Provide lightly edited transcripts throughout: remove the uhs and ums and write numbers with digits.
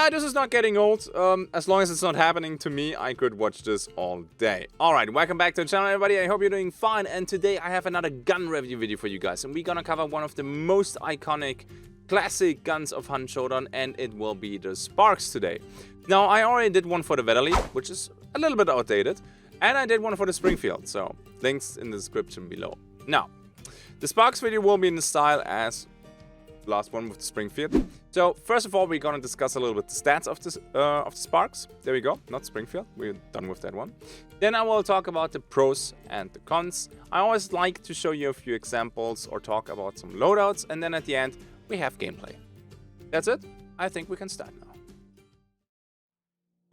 Yeah, this is not getting old. As long as it's not happening to me, I could watch this all day. Alright, welcome back to the channel, everybody. I hope you're doing fine. And today I have another gun review video for you guys. And we're gonna cover one of the most iconic classic guns of Hunt Showdown. And it will be the Sparks today. Now, I already did one for the Valley, which is a little bit outdated. And I did one for the Springfield. So, links in the description below. Now, the Sparks video will be in the style as last one with the Springfield. So first of all, we're gonna discuss a little bit the stats of the Sparks. There we go, not Springfield. We're done with that one. Then I will talk about the pros and the cons. I always like to show you a few examples or talk about some loadouts, and then at the end we have gameplay. That's it. I think we can start now.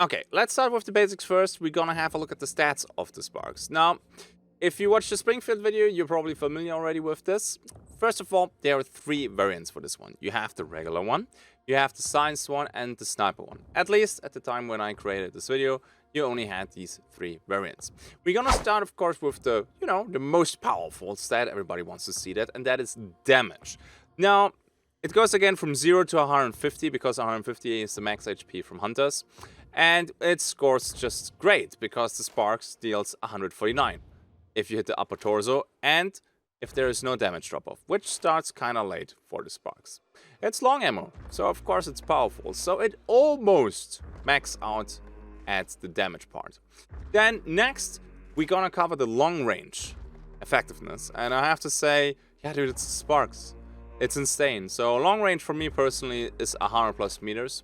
Okay, let's start with the basics first. We're gonna have a look at the stats of the Sparks. Now, if you watched the Springfield video, you're probably familiar already with this. First of all, there are three variants for this one. You have the regular one, you have the science one, and the sniper one. At least at the time when I created this video, you only had these three variants. We're gonna start, of course, with the, the most powerful stat. Everybody wants to see that, and that is damage. Now, it goes again from 0 to 150, because 150 is the max HP from Hunters. And it scores just great, because the Sparks deals 149. If you hit the upper torso, and if there is no damage drop-off, which starts kinda late for the Sparks. It's long ammo, so of course it's powerful, so it almost maxes out at the damage part. Then next, we're gonna cover the long range effectiveness, and I have to say, yeah dude, it's the Sparks. It's insane. So long range for me personally is 100+ meters.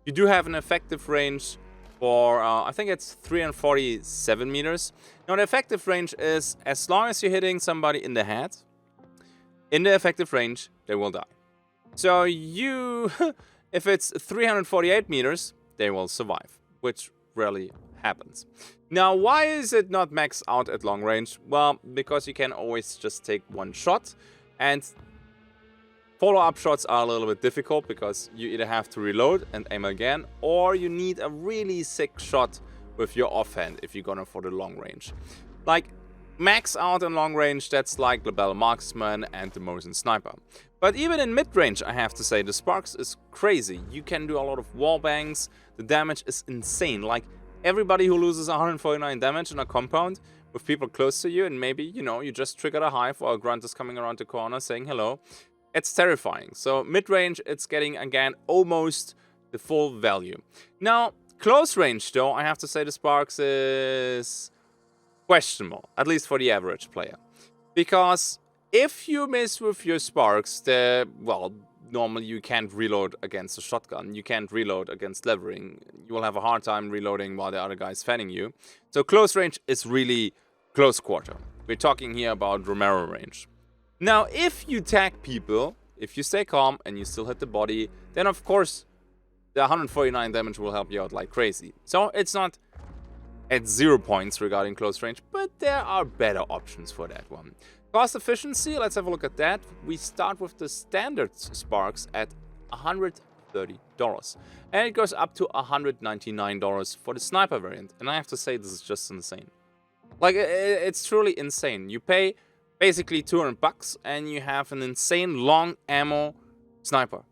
You do have an effective range for, I think it's 347 meters. Now the effective range is, as long as you're hitting somebody in the head, in the effective range, they will die. So you, if it's 348 meters, they will survive, which rarely happens. Now, why is it not maxed out at long range? Well, because you can always just take one shot, and follow-up shots are a little bit difficult because you either have to reload and aim again, or you need a really sick shot with your offhand if you're gonna for the long range. Like, max out in long range, that's like the Bell Marksman and the Mosin Sniper. But even in mid-range, I have to say, the Sparks is crazy. You can do a lot of wall bangs, the damage is insane. Like, everybody who loses 149 damage in a compound with people close to you, and maybe, you just triggered a hive or a grunt is coming around the corner saying hello, it's terrifying. So mid-range, it's getting, again, almost the full value. Now, close range, though, I have to say the Sparks is questionable, at least for the average player. Because if you miss with your Sparks, normally you can't reload against a shotgun. You can't reload against levering. You will have a hard time reloading while the other guy's fanning you. So close range is really close quarter. We're talking here about Romero range. Now, if you tag people, if you stay calm and you still hit the body, then of course the 149 damage will help you out like crazy. So it's not at 0 points regarding close range, but there are better options for that one. Cost efficiency, let's have a look at that. We start with the standard Sparks at $130. And it goes up to $199 for the sniper variant. And I have to say, this is just insane. Like, it's truly insane. You pay basically $200 and you have an insane long ammo sniper.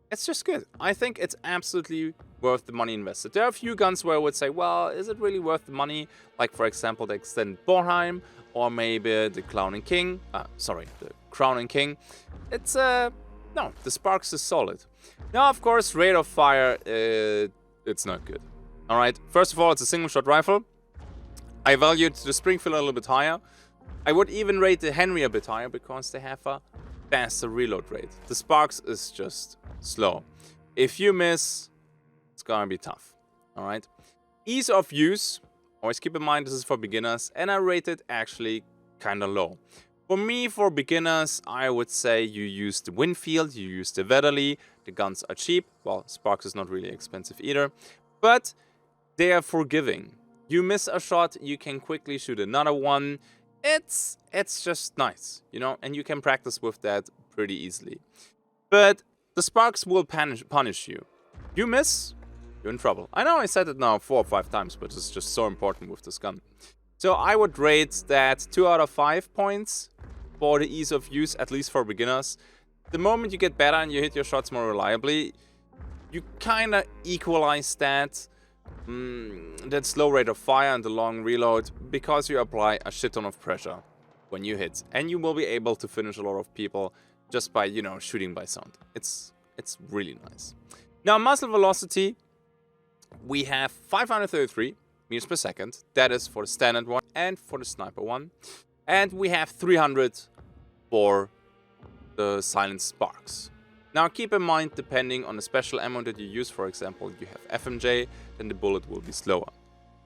It's just good. I think it's absolutely worth the money invested. There are a few guns where I would say, well, is it really worth the money? Like, for example, the extended Bornheim, or maybe the Crown and King. The Crown and King. It's, no, the Sparks is solid. Now, of course, rate of fire, it's not good. Alright, first of all, it's a single shot rifle. I valued the Springfield a little bit higher. I would even rate the Henry a bit higher because they have a faster reload rate. The Sparks is just slow. If you miss, it's gonna be tough. Alright. Ease of use, always keep in mind this is for beginners, and I rate it actually kinda low. For me, for beginners, I would say you use the Winfield, you use the Vedderly. The guns are cheap. Well, Sparks is not really expensive either, but they are forgiving. You miss a shot, you can quickly shoot another one. It's just nice, and you can practice with that pretty easily. But the Sparks will punish you. You miss, you're in trouble. I know I said it now 4 or 5 times, but it's just so important with this gun. So I would rate that 2 out of 5 points for the ease of use, at least for beginners. The moment you get better and you hit your shots more reliably, you kind of equalize that slow rate of fire and the long reload because you apply a shit ton of pressure when you hit, and you will be able to finish a lot of people just by, you know, shooting by sound. It's really nice. Now, muzzle velocity, we have 533 meters per second. That is for the standard one and for the sniper one. And we have 300 for the silent sparks. Now, keep in mind, depending on the special ammo that you use, for example, you have FMJ, then the bullet will be slower.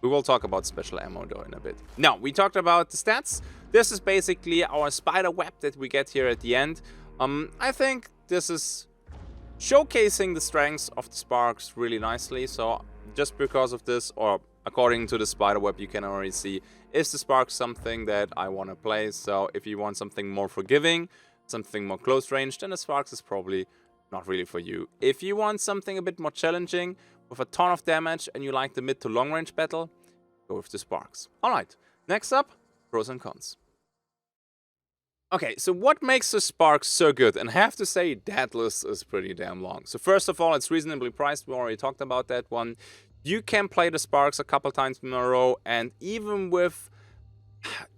We will talk about special ammo though in a bit. Now, we talked about the stats. This is basically our spider web that we get here at the end. I think this is showcasing the strengths of the sparks really nicely. So just because of this, or according to the spider web, you can already see, is the sparks something that I want to play? So if you want something more forgiving, something more close range, then the sparks is probably not really for you. If you want something a bit more challenging with a ton of damage and you like the mid to long range battle, go with the sparks. Alright, next up, pros and cons. Okay, so what makes the sparks so good? And I have to say, that list is pretty damn long. So first of all, it's reasonably priced. We already talked about that one. You can play the sparks a couple times in a row, and even with,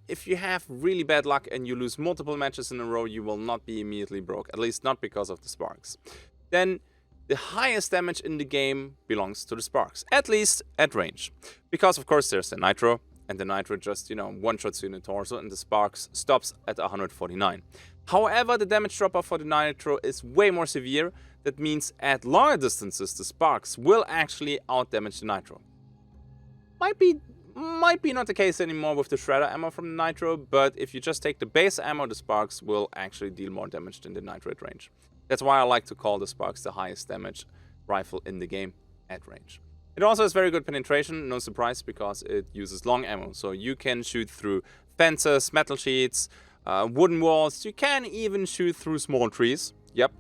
if you have really bad luck and you lose multiple matches in a row, you will not be immediately broke, at least not because of the sparks. Then the highest damage in the game belongs to the sparks, at least at range. Because of course there's the nitro, and the nitro just, you know, one-shots you in the torso, and the sparks stops at 149. However, the damage drop-off for the nitro is way more severe. That means at longer distances, the sparks will actually out-damage the nitro. Might be not the case anymore with the shredder ammo from the nitro, but if you just take the base ammo, the sparks will actually deal more damage than the nitro at range. That's why I like to call the sparks the highest damage rifle in the game at range. It also has very good penetration, no surprise, because it uses long ammo. So you can shoot through fences, metal sheets, wooden walls. You can even shoot through small trees. Yep.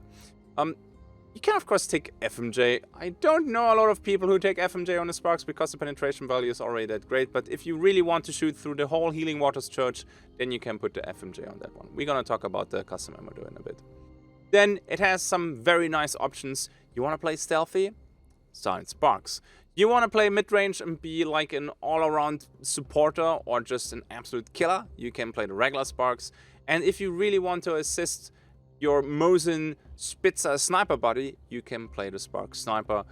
You can, of course, take FMJ. I don't know a lot of people who take FMJ on the sparks because the penetration value is already that great. But if you really want to shoot through the whole Healing Waters Church, then you can put the FMJ on that one. We're going to talk about the custom ammo though in a bit. Then it has some very nice options. You want to play stealthy? Silent sparks. You want to play mid-range and be like an all-around supporter or just an absolute killer? You can play the regular sparks. And if you really want to assist your Mosin Spitzer sniper buddy, you can play the Spark Sniper.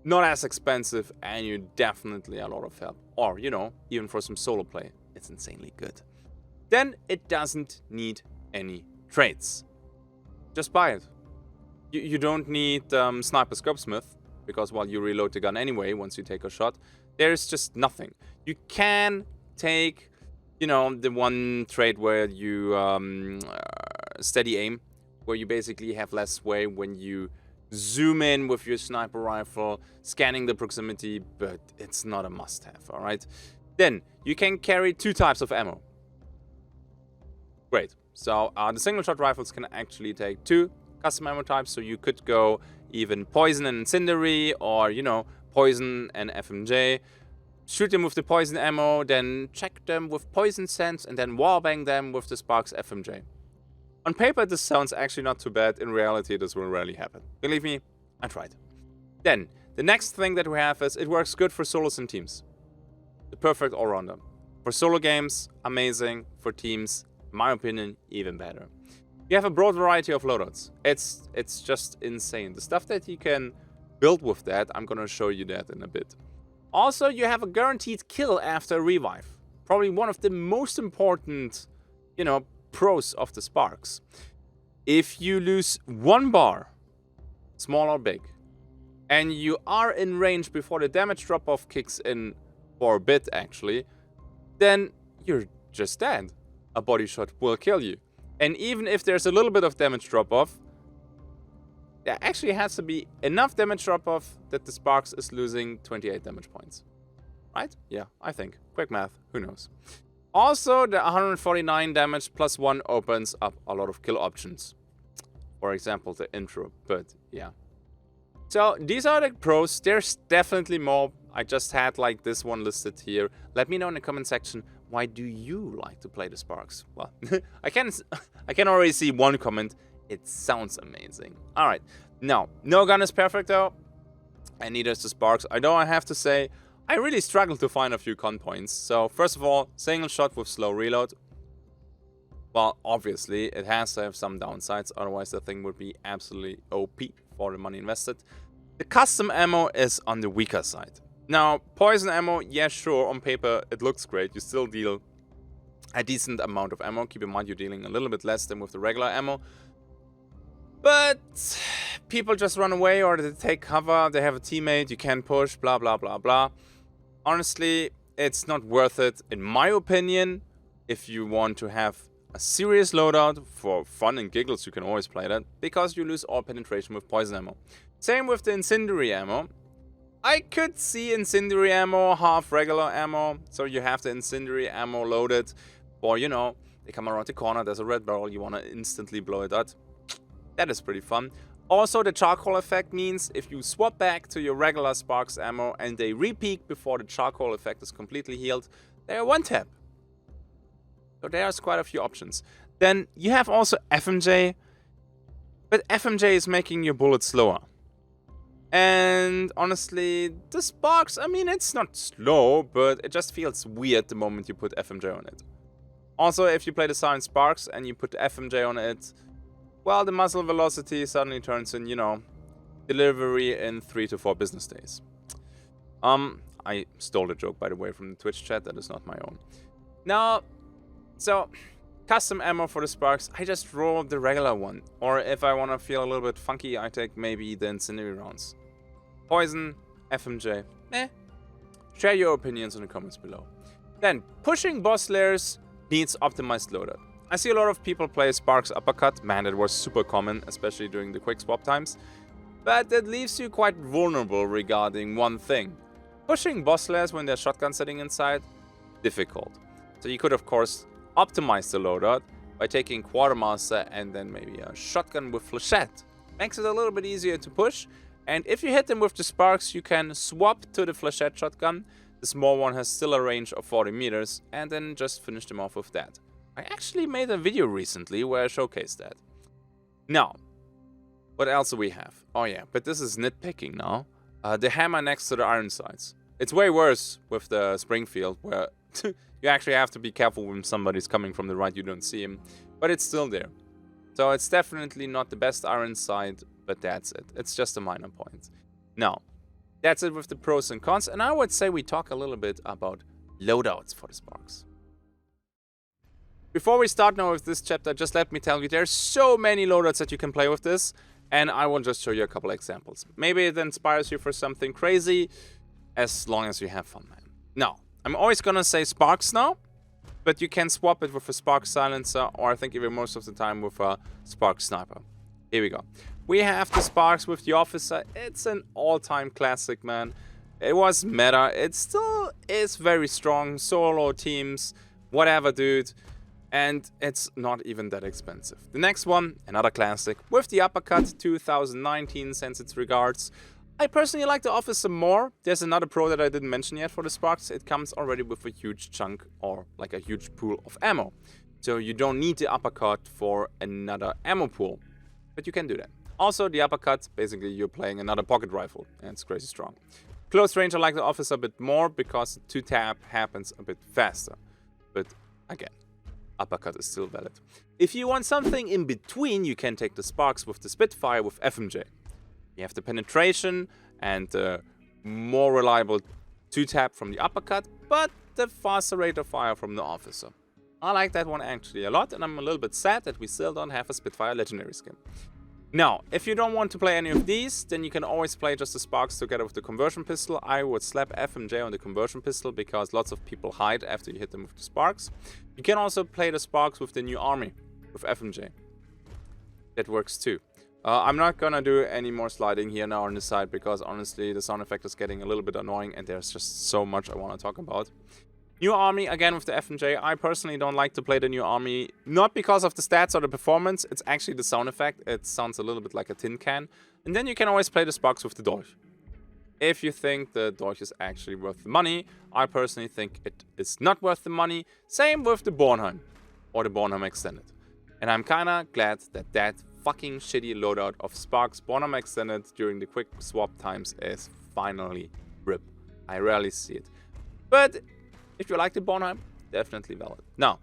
Not as expensive, and you definitely a lot of help. Or, you know, even for some solo play, it's insanely good. Then it doesn't need any traits. Just buy it. You don't need Sniper Scopesmith, because while you reload the gun anyway, once you take a shot, there's just nothing. You can take, you know, the one trait where you steady aim, where you basically have less sway when you zoom in with your sniper rifle, scanning the proximity, but it's not a must-have, alright? Then, you can carry 2 types of ammo. Great. So, the single-shot rifles can actually take 2 custom ammo types, so you could go even Poison and Incendiary, or, you know, Poison and FMJ. Shoot them with the Poison ammo, then check them with Poison Sense, and then wallbang them with the Sparks FMJ. On paper, this sounds actually not too bad. In reality, this will rarely happen. Believe me, I tried. Then, the next thing that we have is it works good for solos and teams. The perfect all-rounder. For solo games, amazing. For teams, in my opinion, even better. You have a broad variety of loadouts. It's just insane. The stuff that you can build with that, I'm gonna show you that in a bit. Also, you have a guaranteed kill after a revive. Probably one of the most important, you know, pros of the sparks. If you lose 1 bar, small or big, and you are in range before the damage drop-off kicks in for a bit actually, then you're just dead. A body shot will kill you. And even if there's a little bit of damage drop-off, there actually has to be enough damage drop-off that the sparks is losing 28 damage points. Right? Yeah, I think. Quick math, who knows. Also, the 149 damage plus 1 opens up a lot of kill options. For example, the intro, but yeah. So, these are the pros. There's definitely more. I just had like this one listed here. Let me know in the comment section, why do you like to play the sparks? Well, I can already see one comment. It sounds amazing. Alright, now, no gun is perfect though. and neither is the Sparks. Although I have to say, I really struggled to find a few con points. So first of all, single shot with slow reload. Well, obviously, it has to have some downsides, otherwise the thing would be absolutely OP for the money invested. The custom ammo is on the weaker side. Now, poison ammo, yeah, sure, on paper it looks great. You still deal a decent amount of ammo. Keep in mind you're dealing a little bit less than with the regular ammo. But people just run away or they take cover, they have a teammate, you can push, blah, blah, blah, blah. Honestly, it's not worth it, in my opinion. If you want to have a serious loadout for fun and giggles, you can always play that, because you lose all penetration with poison ammo. Same with the incendiary ammo. I could see incendiary ammo, half regular ammo, so you have the incendiary ammo loaded, or you know, they come around the corner, there's a red barrel, you want to instantly blow it out. That is pretty fun. Also, the charcoal effect means if you swap back to your regular Sparks ammo and they repeat before the charcoal effect is completely healed, they are one tap. So there's quite a few options. Then you have also FMJ, but FMJ is making your bullets slower. And honestly, the Sparks, I mean, it's not slow, but it just feels weird the moment you put FMJ on it. Also, if you play the Silent Sparks and you put FMJ on it, well, the muzzle velocity suddenly turns in, you know, delivery in 3 to 4 business days. I stole the joke, by the way, from the Twitch chat. That is not my own. Now, so, custom ammo for the Sparks, I just roll the regular one. Or if I want to feel a little bit funky, I take maybe the incendiary rounds. Poison, FMJ, Share your opinions in the comments below. Then, pushing boss layers needs optimized loadout. I see a lot of people play Sparks Uppercut. Man, that was super common, especially during the quick swap times. But that leaves you quite vulnerable regarding one thing. Pushing boss layers when there's shotgun sitting inside, difficult. So you could, of course, optimize the loadout by taking Quartermaster and then maybe a shotgun with flechette. Makes it a little bit easier to push. And if you hit them with the Sparks, you can swap to the flechette shotgun. The small one has still a range of 40 meters, and then just finish them off with that. I actually made a video recently where I showcased that. Now, what else do we have? Oh yeah, but this is nitpicking now. The hammer next to the iron sights. It's way worse with the Springfield, where you actually have to be careful when somebody's coming from the right, you don't see him. But it's still there. So it's definitely not the best iron sight, but that's it. It's just a minor point. Now, that's it with the pros and cons, and I would say we talk a little bit about loadouts for the Sparks. Before we start now with this chapter, just let me tell you, there's so many loadouts that you can play with this, and I will just show you a couple examples. Maybe it inspires you for something crazy, as long as you have fun, man. Now, I'm always gonna say Sparks now, but you can swap it with a Sparks Silencer, or I think even most of the time with a Sparks Sniper. Here we go. We have the Sparks with the Officer. It's an all-time classic, man. It was meta. It still is very strong. Solo teams, whatever, dude. And it's not even that expensive. The next one, another classic, with the Uppercut 2019 sends its regards. I personally like the Officer more. There's another pro that I didn't mention yet for the Sparks. It comes already with a huge chunk, or like a huge pool of ammo. So you don't need the Uppercut for another ammo pool. But you can do that. Also, the Uppercut, basically you're playing another pocket rifle, and it's crazy strong. Close range, I like the Officer a bit more, because 2-tap happens a bit faster. But again, Uppercut is still valid. If you want something in between, you can take the Sparks with the Spitfire with FMJ. You have the penetration and the more reliable 2-tap from the Uppercut, but the faster rate of fire from the Officer. I like that one actually a lot, and I'm a little bit sad that we still don't have a Spitfire Legendary skin. Now, if you don't want to play any of these, then you can always play just the Sparks together with the Conversion Pistol. I would slap FMJ on the Conversion Pistol because lots of people hide after you hit them with the Sparks. You can also play the Sparks with the new army, with FMJ. That works too. I'm not gonna do any more sliding here now on the side because honestly the sound effect is getting a little bit annoying and there's just so much I want to talk about. New army, again with the FMJ. I personally don't like to play the new army, not because of the stats or the performance, it's actually the sound effect. It sounds a little bit like a tin can. And then you can always play the Sparks with the Dolch. If you think the Dolch is actually worth the money, I personally think it is not worth the money. Same with the Bornheim, or the Bornheim Extended. And I'm kinda glad that that fucking shitty loadout of Sparks Bornheim Extended during the quick swap times is finally rip. I rarely see it. But if you like the Bornheim, definitely valid. Now,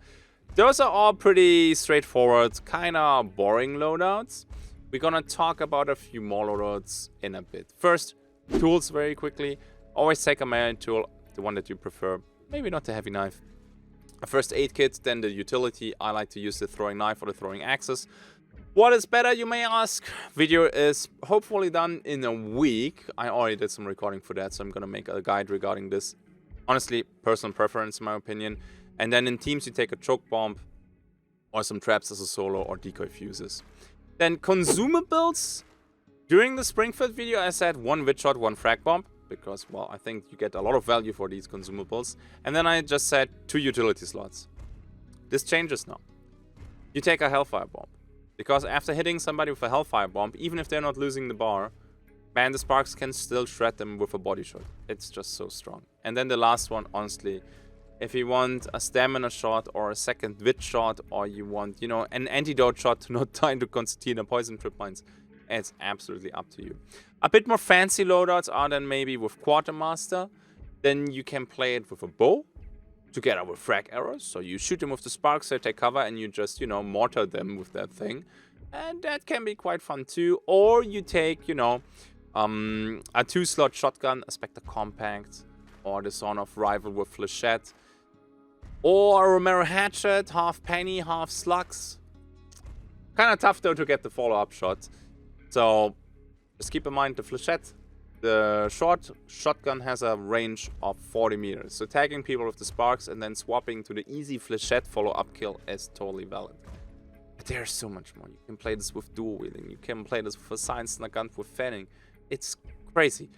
those are all pretty straightforward, kind of boring loadouts. We're gonna talk about a few more loadouts in a bit. First, tools very quickly. Always take a melee tool, the one that you prefer. Maybe not the heavy knife. A first aid kit, then the utility. I like to use the throwing knife or the throwing axes. What is better, you may ask? Video is hopefully done in a week. I already did some recording for that, so I'm gonna make a guide regarding this. Honestly, personal preference in my opinion. And then in teams you take a choke bomb or some traps as a solo or decoy fuses. Then consumables. During the Springfield video I said 1 witch shot, 1 frag bomb. Because, well, I think you get a lot of value for these consumables. And then I just said 2 utility slots. This changes now. You take a Hellfire Bomb. Because after hitting somebody with a Hellfire Bomb, even if they're not losing the bar, man, the Sparks can still shred them with a body shot. It's just so strong. And then the last one, honestly, if you want a stamina shot or a second witch shot, or you want, you know, an antidote shot to not die into concertina poison trip mines, it's absolutely up to you. A bit more fancy loadouts are then maybe with Quartermaster. Then you can play it with a bow together with frag arrows. So you shoot them with the sparks, they take cover, and you just, you know, mortar them with that thing. And that can be quite fun too. Or you take, you know, a 2-slot shotgun, a Spectre Compact, or the Son of Rival with Flechette. Or a Romero Hatchet, half penny, half slugs. Kind of tough though to get the follow-up shot. So just keep in mind the Flechette. The short shotgun has a range of 40 meters. So tagging people with the sparks and then swapping to the easy Flechette follow-up kill is totally valid. But there's so much more. You can play this with dual wielding. You can play this with a science and a gun with fanning. It's crazy.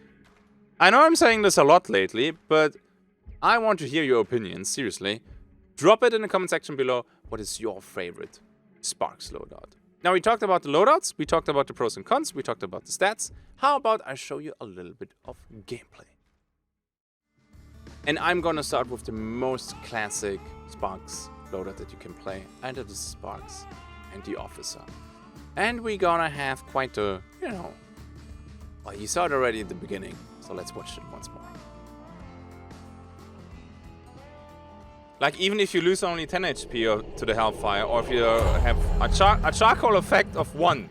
I know I'm saying this a lot lately, but I want to hear your opinions, seriously. Drop it in the comment section below. What is your favorite Sparks loadout? Now, we talked about the loadouts, we talked about the pros and cons, we talked about the stats. How about I show you a little bit of gameplay? And I'm gonna start with the most classic Sparks loadout that you can play, and it is Sparks and the Officer. And we're gonna have quite a, you know, well, you saw it already at the beginning, so let's watch it once more. Like, even if you lose only 10 HP to the Hellfire, or if you have a charcoal effect of 1,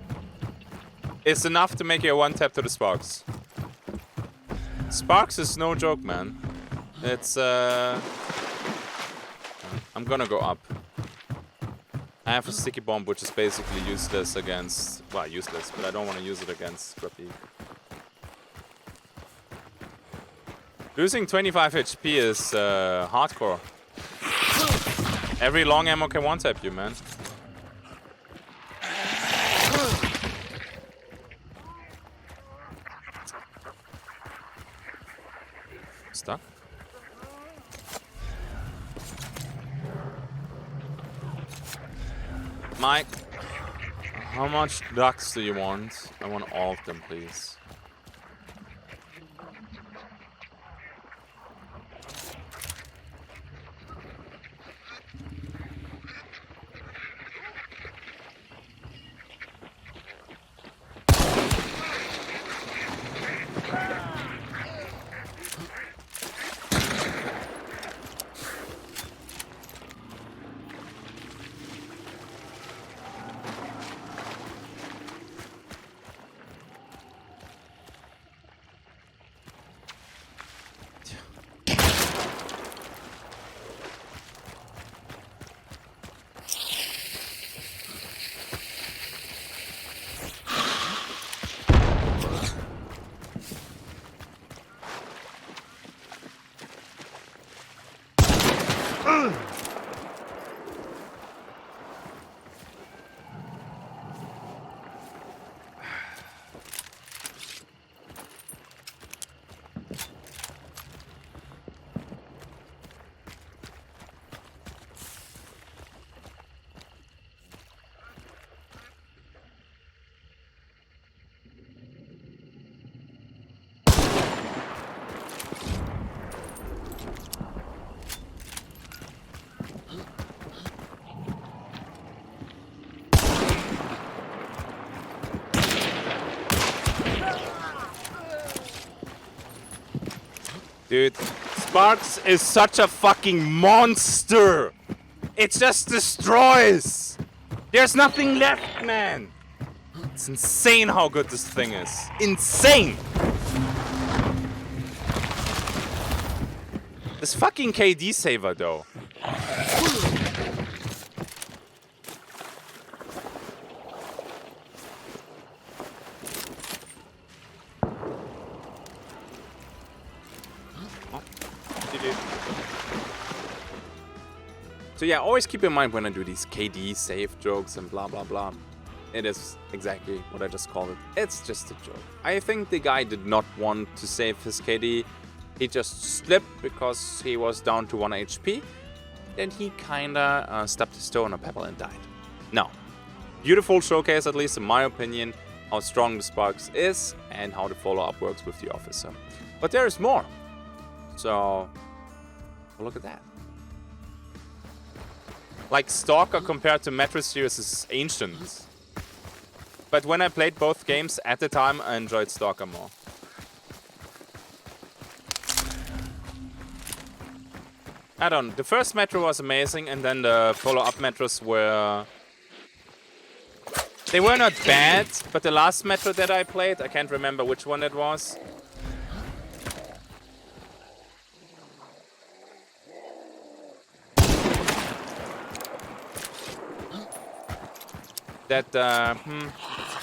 it's enough to make you a 1-tap to the Sparks. Sparks is no joke, man. It's, I'm gonna go up. I have a Sticky Bomb, which is basically useless against, well, useless, but I don't want to use it against Scrappy. Losing 25 HP is hardcore. Every long ammo can one-tap you, man. Stuck? Mike, how much ducks do you want? I want all of them, please. Dude, Sparks is such a fucking monster. It just destroys. There's nothing left, man. It's insane how good this thing is. Insane. This fucking KD saver, though. So yeah, always keep in mind when I do these KD save jokes and blah blah blah. It is exactly what I just called it. It's just a joke. I think the guy did not want to save his KD. He just slipped because he was down to 1 HP. Then he kinda stepped his toe on a pebble and died. No. Beautiful showcase, at least in my opinion, how strong the Sparks is and how the follow-up works with the officer. But there is more. So, look at that. Like Stalker compared to Metro Series is ancient. But when I played both games at the time, I enjoyed Stalker more. I don't know. The first Metro was amazing, and then the follow-up Metros were... They were not bad, but the last Metro that I played, I can't remember which one it was. That,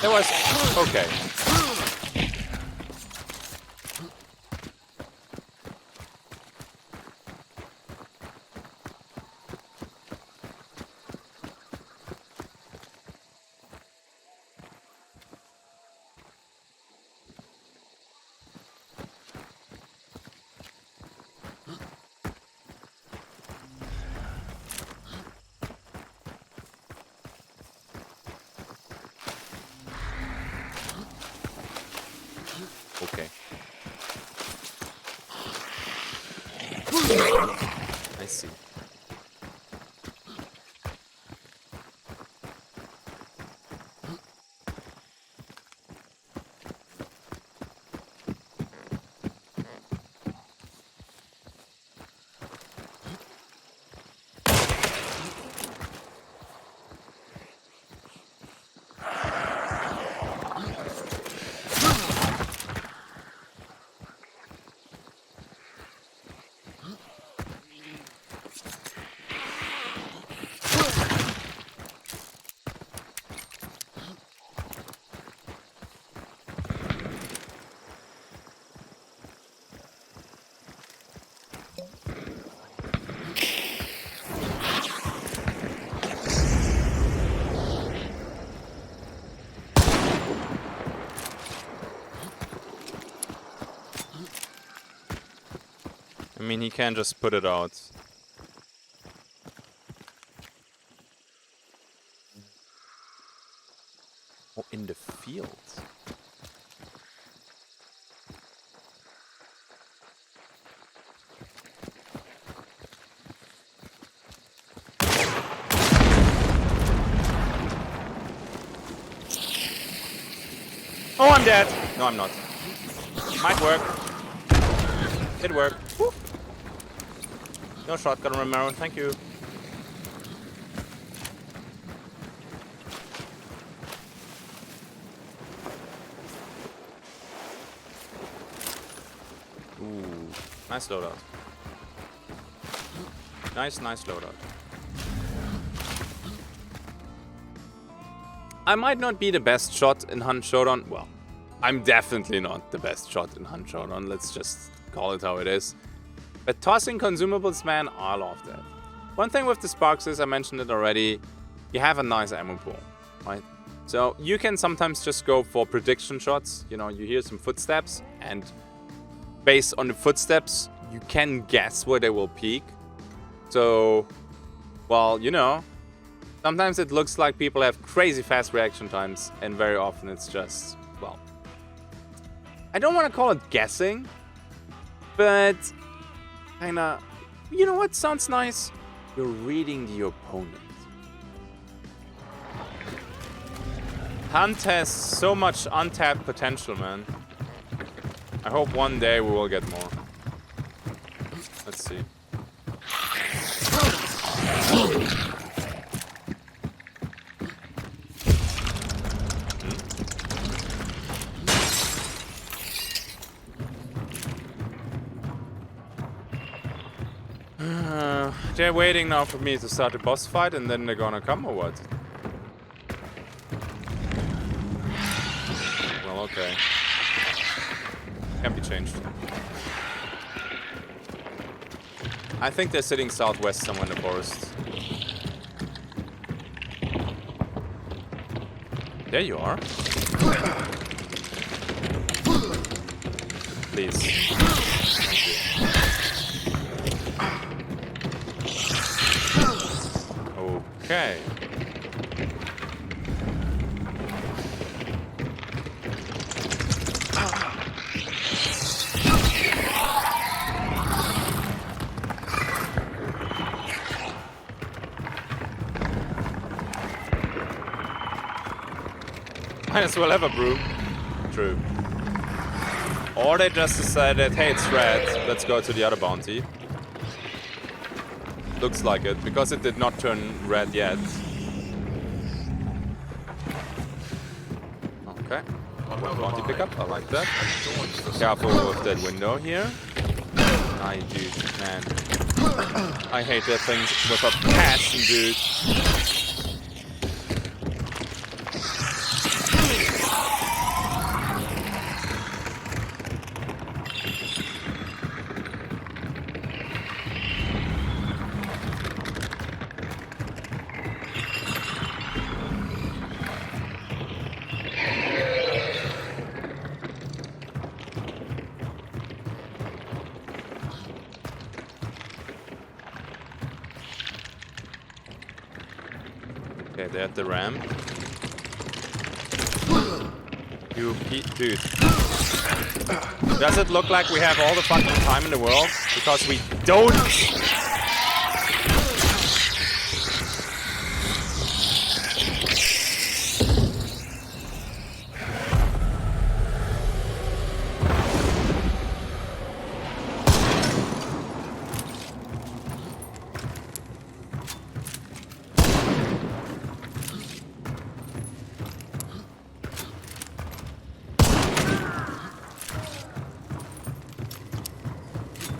it was okay. Okay. I see. I mean, he can just put it out. Oh, in the field. Oh, I'm dead. No, I'm not. Might work. It worked. Woo. No shotgun Romero, thank you. Ooh, nice loadout. Nice loadout. I might not be the best shot in Hunt Showdown. Well, I'm definitely not the best shot in Hunt Showdown. Let's just call it how it is. But tossing consumables, man, I love that. One thing with the Sparks is, I mentioned it already, you have a nice ammo pool, right? So you can sometimes just go for prediction shots. You know, you hear some footsteps, and based on the footsteps, you can guess where they will peak. So, well, you know, sometimes it looks like people have crazy fast reaction times, and very often it's just, well, I don't want to call it guessing, but kinda, you know what sounds nice? You're reading the opponent. Hunt has so much untapped potential, man. I hope one day we will get more. Let's see. They're waiting now for me to start a boss fight, and then they're gonna come, or what? Well, okay. Can be changed. I think they're sitting southwest somewhere in the forest. There you are. Please. Thank you. Okay. Might as well have a brew. True. Or they just decided, hey, it's red, let's go to the other bounty. Looks like it, because it did not turn red yet. Okay. One bounty pickup, I like that. Careful with that window here. I do, man. I hate that thing with a passion, dude. Okay, they're at the ramp. Dude. Does it look like we have all the fucking time in the world? Because we don't!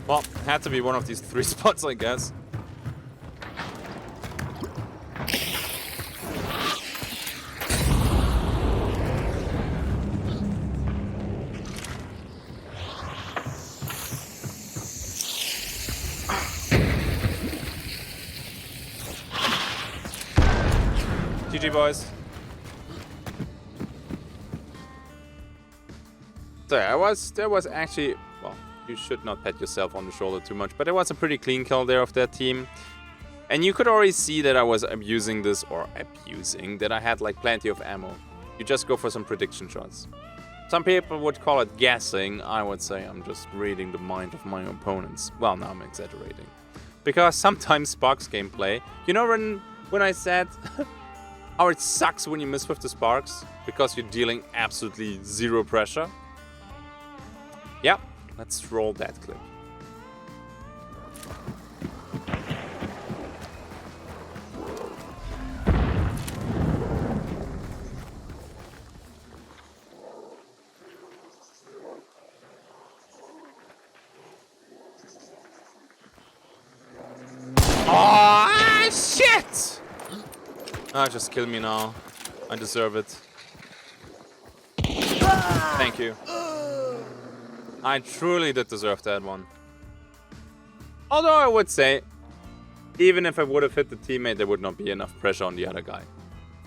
Well, had to be one of these 3 spots, I guess. GG, boys. So there was actually, well, you should not pat yourself on the shoulder too much, but it was a pretty clean kill there of that team. And you could already see that I was abusing this, that I had like plenty of ammo. You just go for some prediction shots. Some people would call it guessing. I would say I'm just reading the mind of my opponents. Well, now I'm exaggerating. Because sometimes Sparks gameplay, you know when I said how it sucks when you miss with the Sparks because you're dealing absolutely zero pressure? Yeah. Let's roll that clip. Oh, shit! Ah, just kill me now. I deserve it. Thank you. I truly did deserve that one. Although I would say, even if I would have hit the teammate, there would not be enough pressure on the other guy.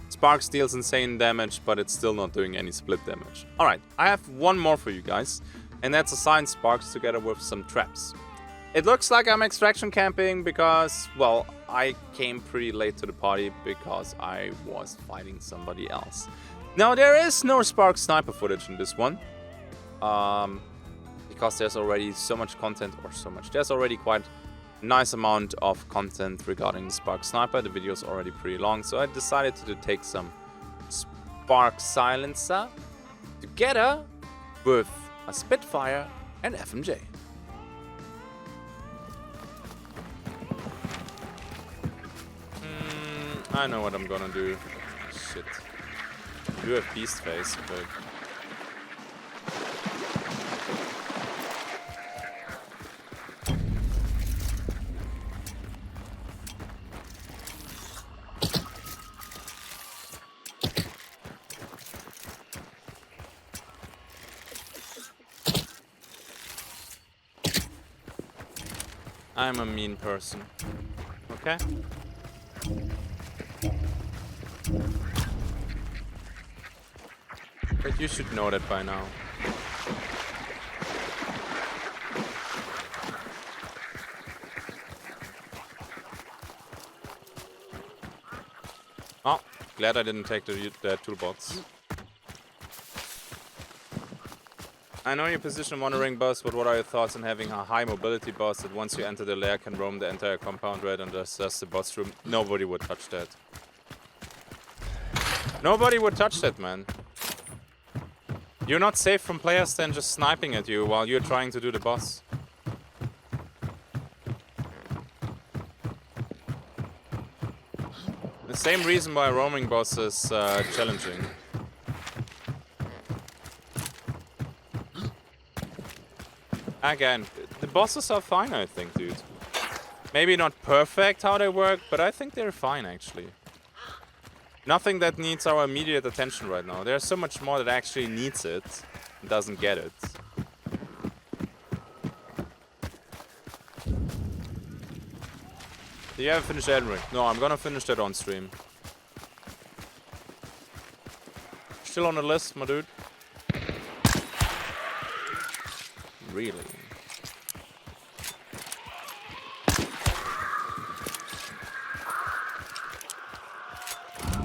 Sparks deals insane damage, but it's still not doing any split damage. Alright, I have one more for you guys, and that's assign Sparks together with some traps. It looks like I'm extraction camping because, well, I came pretty late to the party because I was fighting somebody else. Now, there is no Sparks sniper footage in this one. Because there's already so much content, there's already quite a nice amount of content regarding the Spark Sniper. The video is already pretty long, so I decided to take some Spark Silencer together with a Spitfire and FMJ. I know what I'm gonna do. Shit. I do have beast face, but... I'm a mean person. Okay? But you should know that by now. Oh, glad I didn't take the toolbox. I know your position monitoring boss, but what are your thoughts on having a high mobility boss that once you enter the lair can roam the entire compound right and assess the boss room? Nobody would touch that. Nobody would touch that, man. You're not safe from players then just sniping at you while you're trying to do the boss. The same reason why a roaming boss is challenging. Again, the bosses are fine, I think, dude. Maybe not perfect how they work, but I think they're fine, actually. Nothing that needs our immediate attention right now. There's so much more that actually needs it and doesn't get it. Do you haven't finished Elden Ring? No, I'm gonna finish that on stream. Still on the list, my dude. Really?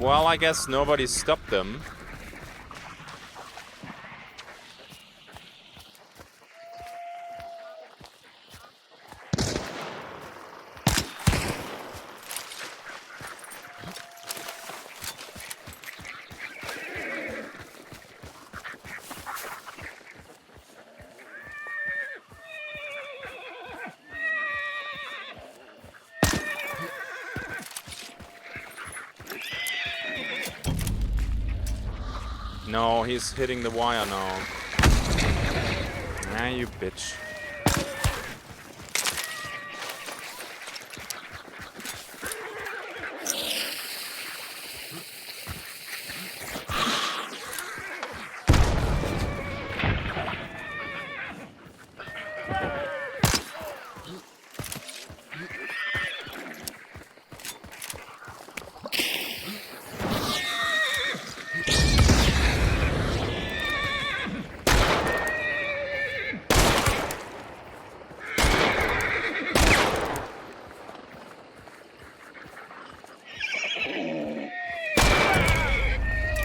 Well, I guess nobody stopped them. No, he's hitting the wire now. Ah, you bitch.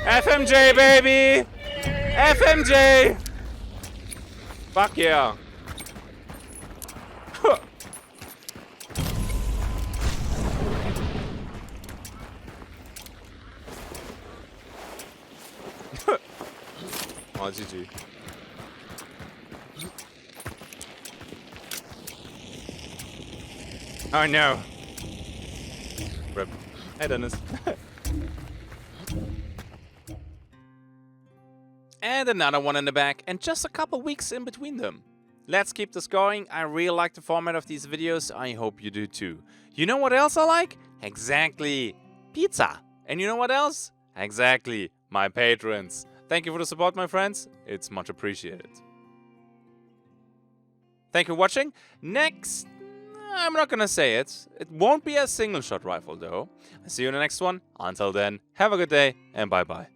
FMJ, baby! FMJ! Fuck yeah. Oh, GG. Oh no. Rip. Hey, Dennis. And another one in the back, and just a couple weeks in between them. Let's keep this going. I really like the format of these videos. I hope you do too. You know what else I like? Exactly. Pizza. And you know what else? Exactly. My patrons. Thank you for the support, my friends. It's much appreciated. Thank you for watching. Next, I'm not gonna say it. It won't be a single shot rifle though. I'll see you in the next one. Until then, have a good day and bye bye.